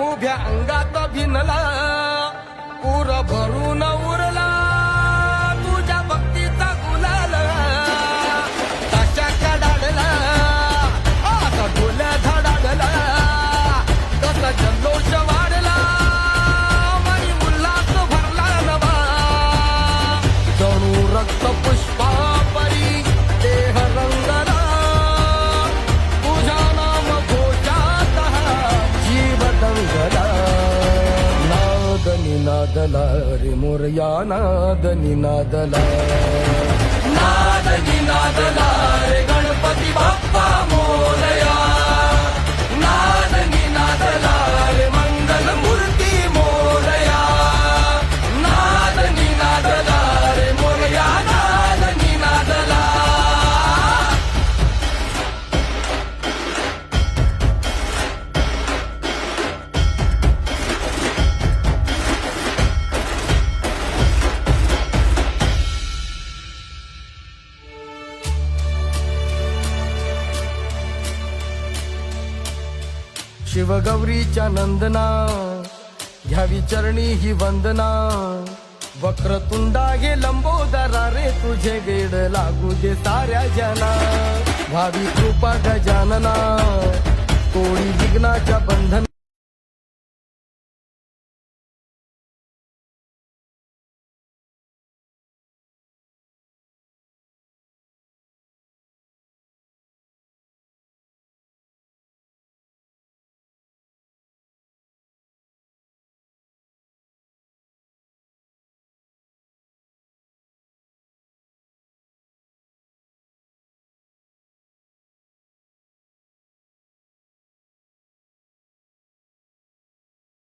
उभ्या अंगात भिनला पूर भरून उरला तुझ्या भक्तीचा गुलाल ताच्या कडाडला आता डोल्या धडाडला तसा जल्लोष वाढला मनी उल्हास भरला नवा जणू रक्त पुष्पा परी देह रंगला तुझ्या नाम घोषात जीव दंगला नाद निनादला रे मोरया नाद निनादला नाद निनादला रे गणपती बाप्पा मोरया नाद निनादला रे मंगल मूर्ती मोरया नाद निनादला रे मोरया नाद निनादला शिवगौरीच्या नंदना घ्यावी चरणी ही वंदना वक्रतुंडा हे लंबोदरा रे तुझे गेड लागू दे साऱ्या जना भावी कृपा गजानना तोडी विघ्नाच्या बंधन